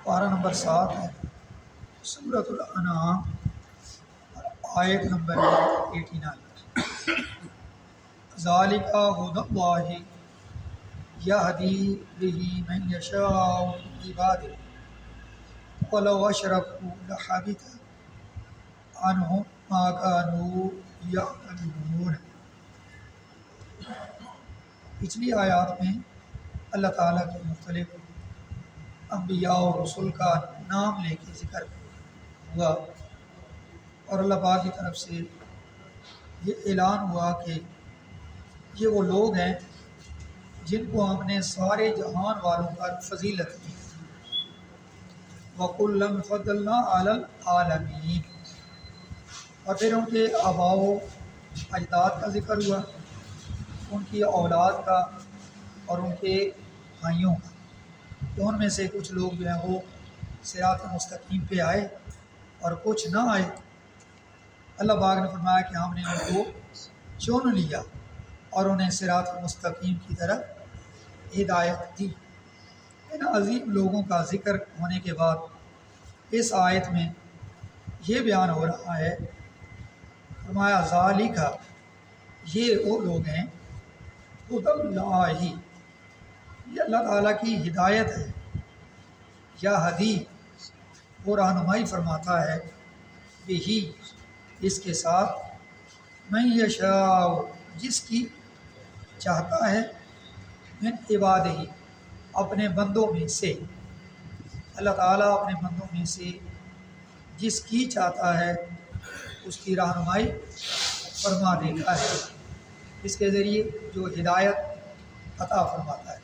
پارہ نمبر 7 ہے، سورۃ الانعام، آیت نمبر 89۔ ذالک ھدی اللہ یہدی بہ من یشاء من عبادہ ولو اشرکوا لحبط عنہم ما کانوا یعملون۔ پچھلی آیات میں اللہ تعالیٰ کے مختلف انبیاء اور رسول کا نام لے کے ذکر ہوا، اور اللہ پاک کی طرف سے یہ اعلان ہوا کہ یہ وہ لوگ ہیں جن کو ہم نے سارے جہان والوں پر فضیلت دی۔ وَكُلًّا فَضَّلْنَا عَلَى الْعَالَمِينَ، اور پھر ان کے آباء و اجداد کا ذکر ہوا، ان کی اولاد کا اور ان کے بھائیوں کا، تو ان میں سے کچھ لوگ جو ہیں وہ صراط مستقیم پہ آئے اور کچھ نہ آئے۔ اللہ پاک نے فرمایا کہ ہم نے ان کو چن لیا اور انہیں صراط مستقیم کی طرف ہدایت دی۔ ان عظیم لوگوں کا ذکر ہونے کے بعد اس آیت میں یہ بیان ہو رہا ہے، فرمایا ذالک، یہ وہ لوگ ہیں، ھدی اللہ، یہ اللہ تعالیٰ کی ہدایت ہے، یا ہدی، وہ رہنمائی فرماتا ہے، بہی، اس کے ساتھ، من یشاء، جس کی چاہتا ہے، من عبادہ، اپنے بندوں میں سے، اللہ تعالیٰ اپنے بندوں میں سے جس کی چاہتا ہے اس کی رہنمائی فرما دیتا ہے، اس کے ذریعے جو ہدایت عطا فرماتا ہے۔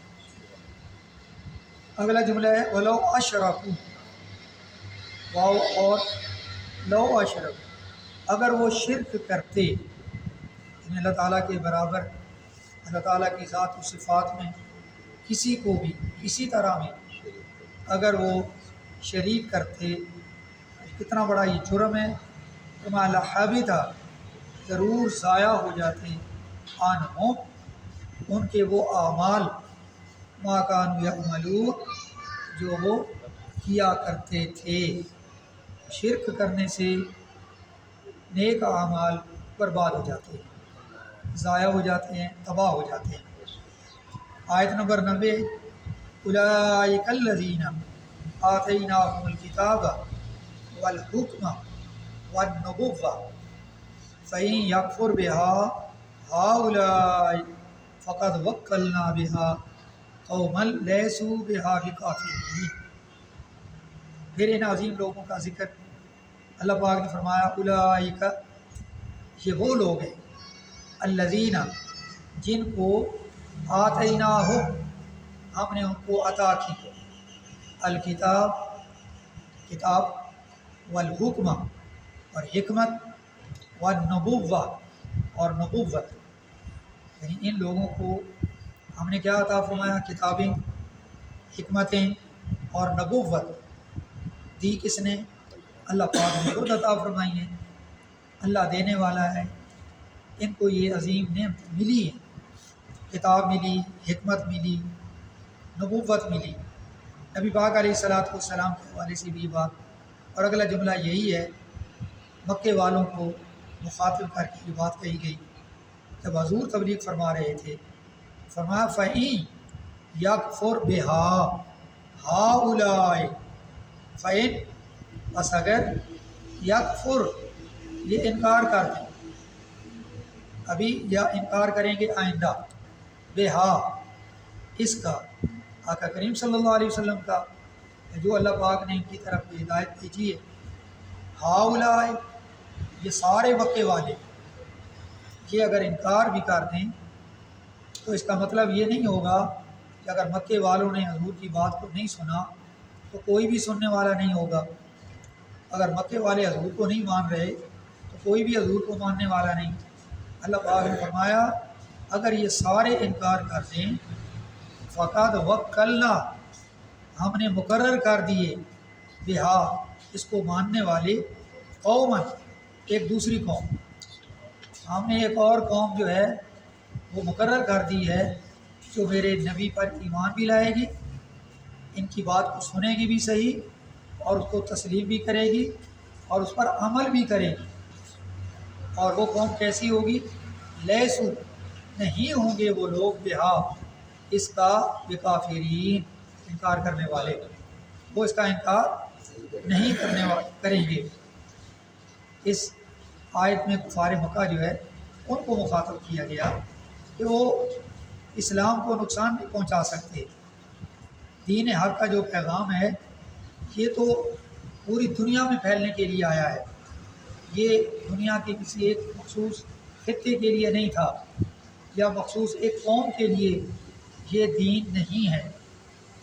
اگلا جملہ ہے وَلَوْ أَشْرَكُوا، واو اور لو اشرک، اگر وہ شرک کرتے، یعنی اللہ تعالیٰ کے برابر اللہ تعالیٰ کی ذات و صفات میں کسی کو بھی کسی طرح میں اگر وہ شریک کرتے، کتنا بڑا یہ جرم ہے، فرمایا لحبط، ضرور ضائع ہو جاتے، عنہم، ان کے وہ اعمال، ما کانوا یعملون، جو وہ کیا کرتے تھے۔ شرک کرنے سے نیک اعمال برباد ہو جاتے ہیں، ضائع ہو جاتے ہیں، تباہ ہو جاتے ہیں۔ آیت نمبر 90، اولئک الذین آتیناہم الکتاب والحکم والنبوۃ فإن یکفر بہا ہؤلاء فقد وکلنا بہا قوما لیسوا بہا بکافرین۔ پھر ان عظیم لوگوں کا ذکر اللہ پاک نے فرمایا اولئک، یہ وہ لوگ ہیں، الذین، جن کو آتیناہم، ہم نے ان کو عطا کی، الکتاب، کتاب، والحکم، اور حکمت، والنبوۃ، اور نبوت، یعنی ان لوگوں کو ہم نے کیا عطا فرمایا، کتابیں، حکمتیں اور نبوت دی۔ کس نے؟ اللہ پاک نے خود عطا فرمائی ہیں، اللہ دینے والا ہے۔ ان کو یہ عظیم نعمت ملی ہے، کتاب ملی، حکمت ملی، نبوت ملی۔ نبی پاک علیہ السلام کے حوالے سے بھی بات، اور اگلا جملہ یہی ہے، مکے والوں کو مخاطب کر کے یہ بات کہی گئی جب حضور تبلیغ فرما رہے تھے، فرمایا فَإِن یکفر بہا ہؤلاء، فَإِن، بس اگر، یکفر، یہ انکار کر دیں، ابھی یا انکار کریں گے آئندہ، بہا، اس کا، آقا کریم صلی اللہ علیہ وسلم کا، جو اللہ پاک نے ان کی طرف ہدایت بھیجی ہے، ہؤلاء، یہ سارے مکے والے، یہ اگر انکار بھی کر دیں تو اس کا مطلب یہ نہیں ہوگا کہ اگر مکے والوں نے حضور کی بات کو نہیں سنا تو کوئی بھی سننے والا نہیں ہوگا۔ اگر مکے والے حضور کو نہیں مان رہے تو کوئی بھی حضور کو ماننے والا نہیں۔ اللہ پاک نے فرمایا اگر یہ سارے انکار کر دیں، فقد وکلنا، ہم نے مقرر کر دیے، بہا، اس کو ماننے والے، قوماً، ایک دوسری قوم، ہم نے ایک اور قوم جو ہے وہ مقرر کر دی ہے جو میرے نبی پر ایمان بھی لائے گی ان کی بات کو سنے گی بھی صحیح اور اس کو تسلیم بھی کرے گی اور اس پر عمل بھی کرے گی۔ اور وہ قوم کیسی ہوگی؟ لیسو نہیں ہوں گے وہ لوگ بہا اس کا بکافرین انکار کرنے والے، وہ اس کا انکار نہیں کریں گے۔ اس آیت میں کفار مکہ جو ہے ان کو مخاطب کیا گیا کہ وہ اسلام کو نقصان نہیں پہنچا سکتے۔ دین حق کا جو پیغام ہے یہ تو پوری دنیا میں پھیلنے کے لیے آیا ہے، یہ دنیا کے کسی ایک مخصوص خطے کے لیے نہیں تھا یا مخصوص ایک قوم کے لیے یہ دین نہیں ہے،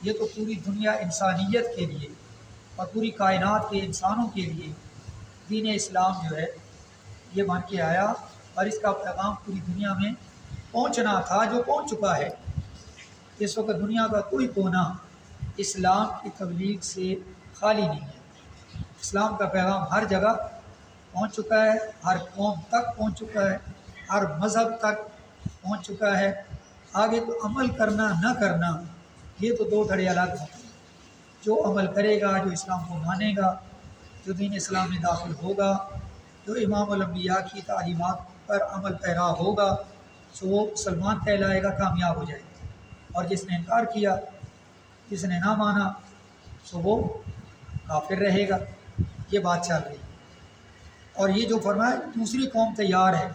یہ تو پوری دنیا انسانیت کے لیے اور پوری کائنات کے انسانوں کے لیے دین اسلام جو ہے یہ بن کے آیا، اور اس کا پیغام پوری دنیا میں پہنچنا تھا جو پہنچ چکا ہے۔ اس وقت دنیا کا کوئی کونا اسلام کی تبلیغ سے خالی نہیں ہے، اسلام کا پیغام ہر جگہ پہنچ چکا ہے، ہر قوم تک پہنچ چکا ہے، ہر مذہب تک پہنچ چکا ہے۔ آگے تو عمل کرنا نہ کرنا یہ تو دو دھڑے الگ ہیں۔ جو عمل کرے گا، جو اسلام کو مانے گا، جو دین اسلام میں داخل ہوگا، جو امام الانبیاء کی تعلیمات پر عمل پیرا ہوگا، سو وہ مسلمان کہلائے گا، کامیاب ہو جائے گا۔ اور جس نے انکار کیا، جس نے نہ مانا، سو وہ کافر رہے گا۔ یہ بات چل رہی ہے۔ اور یہ جو فرمایا دوسری قوم تیار ہے،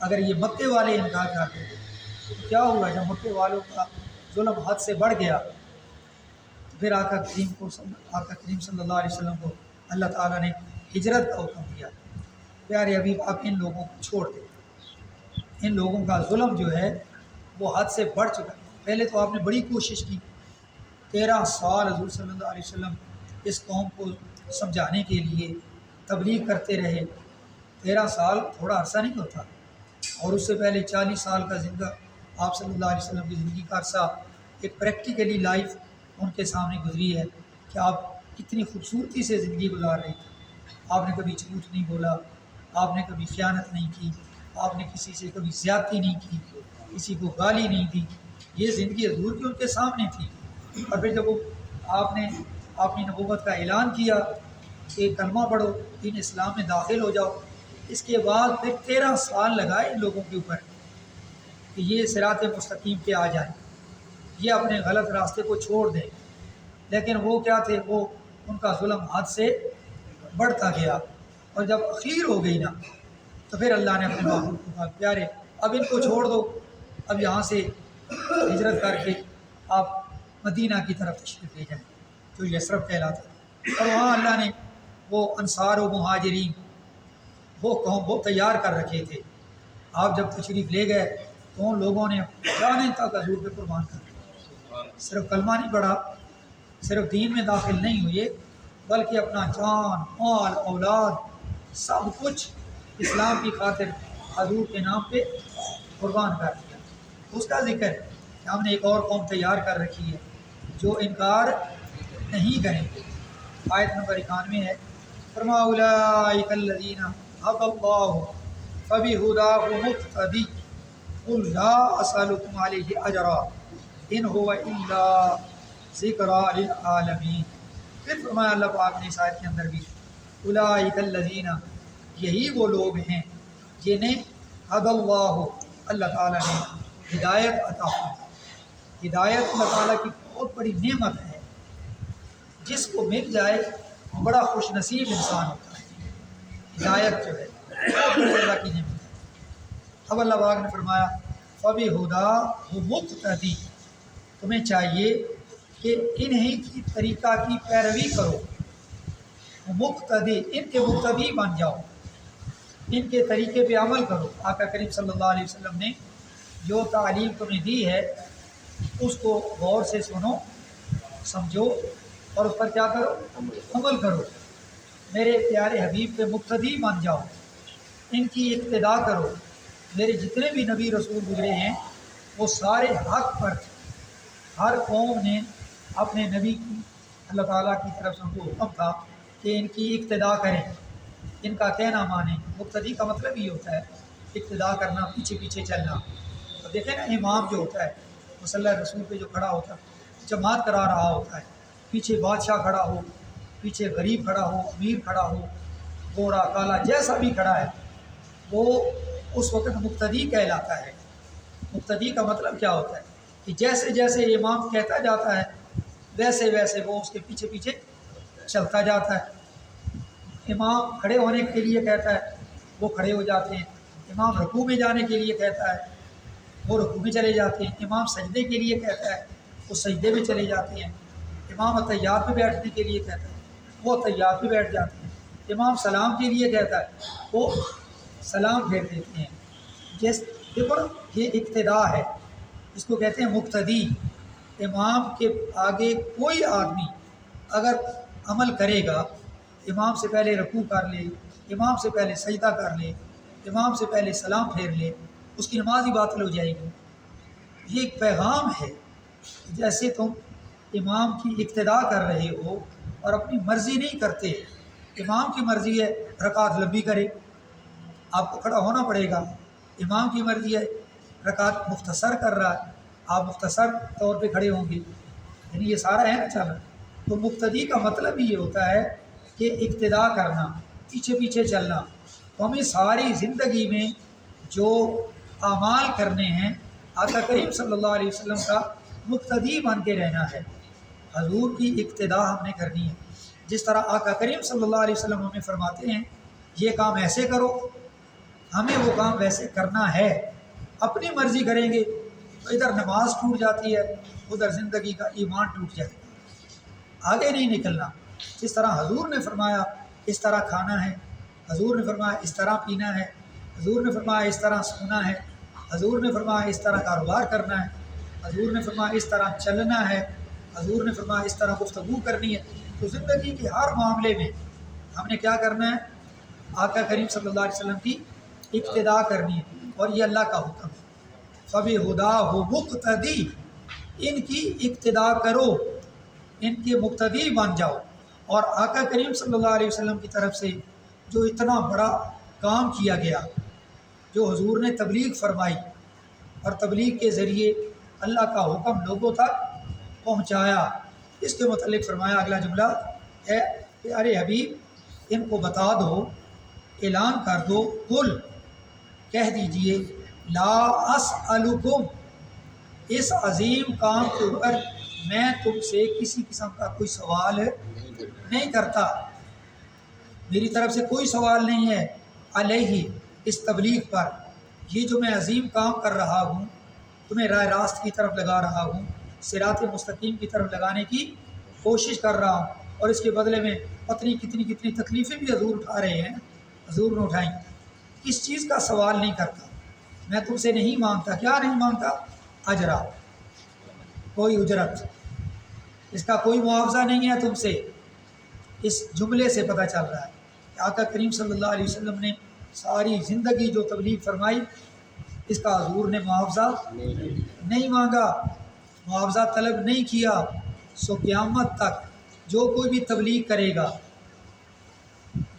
اگر یہ مکے والے انکار کرتے تھے تو کیا ہوا؟ جب مکے والوں کا ظلم حد سے بڑھ گیا تو پھر آقا کریم صلی اللہ علیہ وسلم کو اللہ تعالیٰ نے ہجرت کا حکم دیا۔ پیارے حبیب آپ ان لوگوں کو چھوڑ دیں، ان لوگوں کا ظلم جو ہے وہ حد سے بڑھ چکا ہے۔ پہلے تو آپ نے بڑی کوشش کی، 13 سال حضور صلی اللہ علیہ وسلم اس قوم کو سمجھانے کے لیے تبلیغ کرتے رہے۔ 13 سال تھوڑا عرصہ نہیں ہوتا، اور اس سے پہلے 40 سال کا زندہ آپ صلی اللہ علیہ وسلم کی زندگی کا عرصہ ایک پریکٹیکلی لائف ان کے سامنے گزری ہے کہ آپ کتنی خوبصورتی سے زندگی گزار رہے تھے۔ آپ نے کبھی جھوٹ نہیں بولا، آپ نے کبھی خیانت نہیں کی، آپ نے کسی سے کبھی زیادتی نہیں کی، کسی کو گالی نہیں دی۔ یہ زندگی حضور کی ان کے سامنے تھی۔ اور پھر جب آپ نے اپنی نبوت کا اعلان کیا کہ کلمہ پڑھو، دین اسلام میں داخل ہو جاؤ، اس کے بعد پھر 13 سال لگائے ان لوگوں کے اوپر کہ یہ صراط مستقیم پہ آ جائیں، یہ اپنے غلط راستے کو چھوڑ دیں۔ لیکن وہ کیا تھے؟ وہ ان کا ظلم حد سے بڑھتا گیا، اور جب اخیر ہو گئی نا تو پھر اللہ نے اپنے محبوب کو کہا پیارے اب ان کو چھوڑ دو، اب یہاں سے ہجرت کر کے آپ مدینہ کی طرف تشریف لے جائیں جو یثرب کہلاتا ہے۔ اور وہاں اللہ نے وہ انصار و مہاجرین وہ قوم وہ تیار کر رکھے تھے۔ آپ جب تشریف لے گئے تو ان لوگوں نے جانے تک حضور پہ قربان کر دیا، صرف کلمہ نہیں پڑھا، صرف دین میں داخل نہیں ہوئے، بلکہ اپنا جان، مال، اولاد سب کچھ اسلام کی خاطر حضور کے نام پہ قربان کر دیا۔ اس کا ذکر ہے کہ ہم نے ایک اور قوم تیار کر رکھی ہے جو انکار نہیں کریں گے۔ آیت نمبر 91 ہے، فرمایا اولئک الذین هدی اللہ فبہداہ مقتدی قل لا اسألکم علیہ اجرا ان هو الا ذکریٰ للعالمین۔ پھر فرمایا اللہ پاک نے اس آیت کے اندر بھی اولئک الذین یہی وہ لوگ ہیں جنہیں هدی اللہ اللہ تعالیٰ نے ہدایت عطا کی۔ ہدایت اللہ تعالیٰ کی بہت بڑی نعمت ہے، جس کو مل جائے وہ بڑا خوش نصیب انسان ہوتا ہے۔ ہدایت جو ہے بہت بڑی اللہ کی نعمت ہے۔ اب اللہ پاک نے فرمایا فَبِہُدَاهُ مُقْتَدِی، تمہیں چاہیے کہ انہیں کی طریقہ کی پیروی کرو، مقتدی ان کے مقتدی بن جاؤ، ان کے طریقے پہ عمل کرو۔ آقا کریم صلی اللہ علیہ وسلم نے جو تعلیم تمہیں دی ہے اس کو غور سے سنو، سمجھو اور اس پر کیا کرو؟ عمل کرو۔ میرے پیارے حبیب کے مقتدی بن جاؤ، ان کی اقتداء کرو۔ میرے جتنے بھی نبی رسول گزرے ہیں وہ سارے حق پر تھے، ہر قوم نے اپنے نبی کی اللہ تعالیٰ کی طرف سے ان کو حکم تھا کہ ان کی اقتداء کریں، ان کا کہنا مانیں۔ مقتدی کا مطلب یہ ہوتا ہے اقتداء کرنا، پیچھے پیچھے چلنا۔ اب دیکھیں نا، امام جو ہوتا ہے مصلی رسول پہ جو کھڑا ہوتا ہے، جماعت کرا رہا ہوتا ہے، پیچھے بادشاہ کھڑا ہو، پیچھے غریب کھڑا ہو، امیر کھڑا ہو، گورا کالا جیسا بھی کھڑا ہے، وہ اس وقت مقتدی کہلاتا ہے۔ مقتدی کا مطلب کیا ہوتا ہے کہ جیسے جیسے امام کہتا جاتا ہے ویسے ویسے وہ اس کے پیچھے پیچھے چلتا جاتا ہے۔ امام کھڑے ہونے کے لیے کہتا ہے وہ کھڑے ہو جاتے ہیں، امام رکوع میں جانے کے لیے کہتا ہے وہ رکوع میں چلے جاتے ہیں، امام سجدے کے لیے کہتا ہے وہ سجدے میں چلے جاتے ہیں، امام اتحیات میں بیٹھنے کے لیے کہتا ہے وہ اتحیات میں بیٹھ جاتے ہیں، امام سلام کے لیے کہتا ہے وہ سلام پھیر دیتے ہیں۔ دیکھو یہ اقتداء ہے، اس کو کہتے ہیں مقتدی۔ امام کے آگے کوئی آدمی اگر عمل کرے گا، امام سے پہلے رکوع کر لے، امام سے پہلے سجدہ کر لے، امام سے پہلے سلام پھیر لے، اس کی نماز ہی باطل ہو جائے گی۔ یہ ایک پیغام ہے، جیسے تم امام کی اقتداء کر رہے ہو اور اپنی مرضی نہیں کرتے، امام کی مرضی ہے رکعت لمبی کرے، آپ کو کھڑا ہونا پڑے گا، امام کی مرضی ہے رکعت مختصر کر رہا ہے، آپ مختصر طور پہ کھڑے ہوں گے، یعنی یہ سارا ہے نا چل۔ تو مقتدی کا مطلب یہ ہوتا ہے کہ اقتداء کرنا، پیچھے پیچھے چلنا۔ تو ہمیں ساری زندگی میں جو اعمال کرنے ہیں آقا کریم صلی اللہ علیہ وسلم کا مقتدی بن کے رہنا ہے، حضور کی اقتداء ہم نے کرنی ہے۔ جس طرح آقا کریم صلی اللہ علیہ وسلم ہمیں فرماتے ہیں یہ کام ایسے کرو، ہمیں وہ کام ویسے کرنا ہے۔ اپنی مرضی کریں گے تو ادھر نماز ٹوٹ جاتی ہے، ادھر زندگی کا ایمان ٹوٹ جائے گا، آگے نہیں نکلنا۔ جس طرح حضور نے فرمایا اس طرح کھانا ہے، حضور نے فرمایا اس طرح پینا ہے، حضور نے فرمایا اس طرح سونا ہے، حضور نے فرمایا اس طرح کاروبار کرنا ہے، حضور نے فرمایا اس طرح چلنا ہے، حضور نے فرمایا اس طرح گفتگو کرنی ہے۔ تو زندگی کے ہر معاملے میں ہم نے کیا کرنا ہے؟ آقا کریم صلی اللہ علیہ وسلم کی اقتداء کرنی ہے، اور یہ اللہ کا حکم ہے۔ فَبِهُدَاهُ مُقْتَدِي، ان کی اقتداء کرو، ان کے مقتدی بن جاؤ۔ اور آقا کریم صلی اللہ علیہ وسلم کی طرف سے جو اتنا بڑا کام کیا گیا، جو حضور نے تبلیغ فرمائی اور تبلیغ کے ذریعے اللہ کا حکم لوگوں تک پہنچایا، اس کے متعلق فرمایا اگلا جملہ ہے پیارے حبیب ان کو بتا دو، اعلان کر دو، قل کہہ دیجئے، لا اسألکم، اس عظیم کام کے اوپر میں تم سے کسی قسم کا کوئی سوال نہیں کرتا، میری طرف سے کوئی سوال نہیں ہے، علیہ، اس تبلیغ پر، یہ جو میں عظیم کام کر رہا ہوں، تمہیں راہ راست کی طرف لگا رہا ہوں، صراط مستقیم کی طرف لگانے کی کوشش کر رہا ہوں، اور اس کے بدلے میں پتنی کتنی تکلیفیں بھی حضور اٹھا رہے ہیں، حضور نے اٹھائیں، کس چیز کا سوال نہیں کرتا، میں تم سے نہیں مانگتا، کیا نہیں مانگتا؟ اجرا، کوئی اجرت، اس کا کوئی معاوضہ نہیں ہے تم سے۔ اس جملے سے پتہ چل رہا ہے کہ آقا کریم صلی اللہ علیہ وسلم نے ساری زندگی جو تبلیغ فرمائی، اس کا حضور نے معاوضہ نہیں مانگا، معاوضہ طلب نہیں کیا۔ سو قیامت تک جو کوئی بھی تبلیغ کرے گا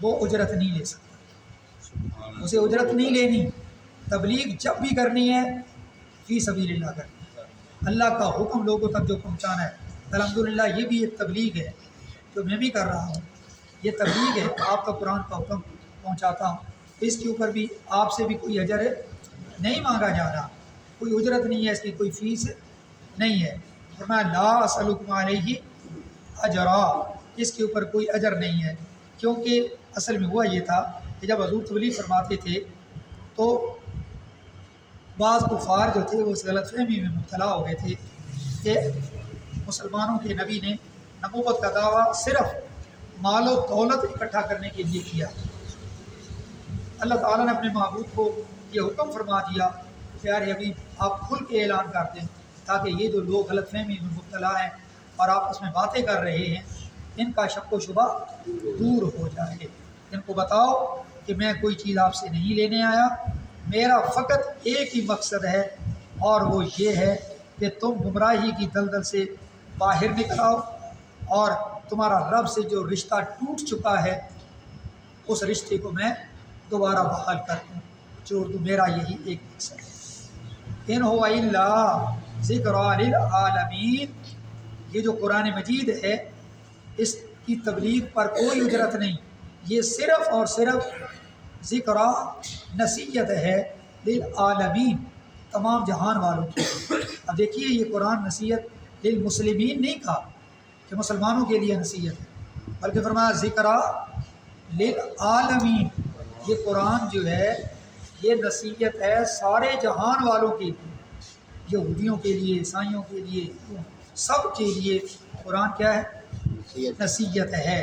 وہ اجرت نہیں لے سکتا، اسے اجرت نہیں لینی۔ تبلیغ جب بھی کرنی ہے فی سبیل اللہ کرنی ہے، اللہ کا حکم لوگوں تک جو پہنچانا ہے۔ الحمدللہ یہ بھی ایک تبلیغ ہے جو میں بھی کر رہا ہوں، یہ تبلیغ ہے، آپ کا قرآن کا حکم پہنچاتا ہوں، اس کے اوپر بھی آپ سے بھی کوئی اجر نہیں مانگا جا رہا، کوئی اجرت نہیں ہے، اس کی کوئی فیس نہیں ہے۔ فرمایا لا اسألکم علیہ اجرا، اس کے اوپر کوئی اجر نہیں ہے، کیونکہ اصل میں ہوا یہ تھا کہ جب حضور تبلیغ فرماتے تھے تو بعض کفار جو تھے وہ اس غلط فہمی میں مبتلا ہو گئے تھے کہ مسلمانوں کے نبی نے نبوت کا دعویٰ صرف مال و دولت اکٹھا کرنے کے لیے کیا۔ اللہ تعالیٰ نے اپنے معبود کو یہ حکم فرما دیا کہ پیارے حبیب آپ کھل کے اعلان کر دیں، تاکہ یہ جو لوگ غلط فہمی میں مبتلا ہیں اور آپس میں باتیں کر رہے ہیں ان کا شک و شبہ دور ہو جائے۔ ان کو بتاؤ کہ میں کوئی چیز آپ سے نہیں لینے آیا، میرا فقط ایک ہی مقصد ہے، اور وہ یہ ہے کہ تم گمراہی کی دلدل سے باہر نکل آؤ، اور تمہارا رب سے جو رشتہ ٹوٹ چکا ہے اس رشتے کو میں دوبارہ بحال کر دوں، جو میرا یہی ایک مقصد ہے۔ ان هو الا ذکر للعالمین، یہ جو قرآن مجید ہے اس کی تبلیغ پر کوئی اجرت نہیں، یہ صرف اور صرف ذکر نصیحت ہے للعالمین، تمام جہان والوں کی۔ اب دیکھیے یہ قرآن نصیحت للمسلمین نہیں کہا کہ مسلمانوں کے لیے نصیحت ہے، بلکہ فرمایا ذکر للعالمین، یہ قرآن جو ہے یہ نصیحت ہے سارے جہان والوں کے لیے، یہودیوں کے لیے، عیسائیوں کے لیے، سب کے لیے قرآن کیا ہے؟ نصیحت ہے۔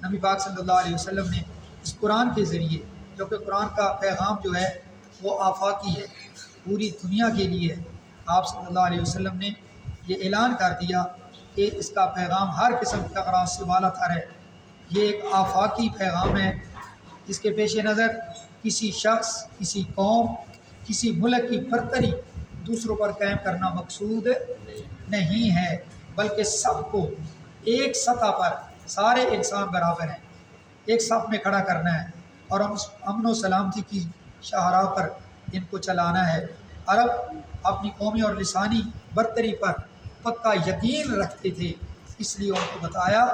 نبی پاک صلی اللہ علیہ وسلم نے اس قرآن کے ذریعے، جو کہ قرآن کا پیغام جو ہے وہ آفاقی ہے، پوری دنیا کے لیے ہے، آپ صلی اللہ علیہ وسلم نے یہ اعلان کر دیا کہ اس کا پیغام ہر قسم کے اغراض سے بالا تر ہے، یہ ایک آفاقی پیغام ہے، اس کے پیش نظر کسی شخص، کسی قوم، کسی ملک کی برتری دوسروں پر قائم کرنا مقصود نہیں ہے، بلکہ سب کو ایک سطح پر سارے انسان برابر ہیں، ایک صف میں کھڑا کرنا ہے اور امن و سلامتی کی شاہراہ پر ان کو چلانا ہے۔ عرب اپنی قومی اور لسانی برتری پر پکا یقین رکھتے تھے، اس لیے ان کو بتایا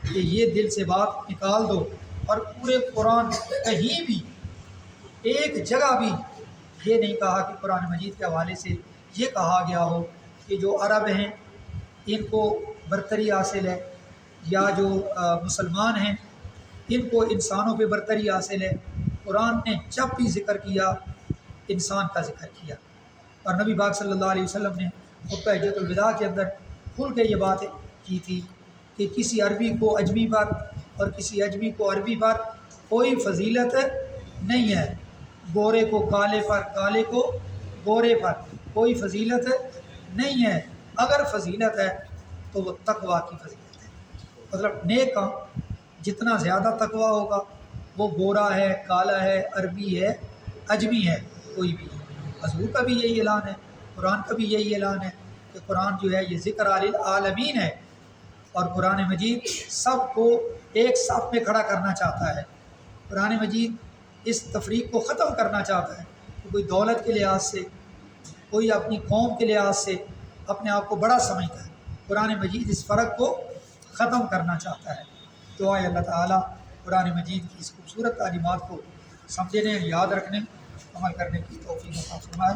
کہ یہ دل سے بات نکال دو، اور پورے قرآن کہیں بھی ایک جگہ بھی یہ نہیں کہا کہ قرآن مجید کے حوالے سے یہ کہا گیا ہو کہ جو عرب ہیں ان کو برتری حاصل ہے، یا جو مسلمان ہیں ان کو انسانوں پہ برتری حاصل ہے۔ قرآن نے جب بھی ذکر کیا انسان کا ذکر کیا، اور نبی پاک صلی اللہ علیہ وسلم نے خطبہ حجۃ الوداع کے اندر کھل کے یہ باتیں کی تھی کہ کسی عربی کو اجمی پر اور کسی اجمی کو عربی پر کوئی فضیلت نہیں ہے، گورے کو کالے پر، کالے کو گورے پر کوئی فضیلت نہیں ہے، اگر فضیلت ہے تو وہ تقویٰ کی فضیلت ہے، مطلب نیک کام جتنا زیادہ تقویٰ ہوگا، وہ گورا ہے، کالا ہے، عربی ہے، اجمی ہے، کوئی بھی۔ حضور کا بھی یہی اعلان ہے، قرآن کا بھی یہی اعلان ہے کہ قرآن جو ہے یہ ذکر للعالمین ہے، اور قرآن مجید سب کو ایک صف میں کھڑا کرنا چاہتا ہے۔ قرآن مجید اس تفریق کو ختم کرنا چاہتا ہے کہ کوئی دولت کے لحاظ سے، کوئی اپنی قوم کے لحاظ سے اپنے آپ کو بڑا سمجھتا ہے، قرآن مجید اس فرق کو ختم کرنا چاہتا ہے۔ دعا ہے اللہ تعالیٰ قرآن مجید کی اس خوبصورت تعلیمات کو سمجھنے، یاد رکھنے، عمل کرنے کی توفیق عطا فرمائے۔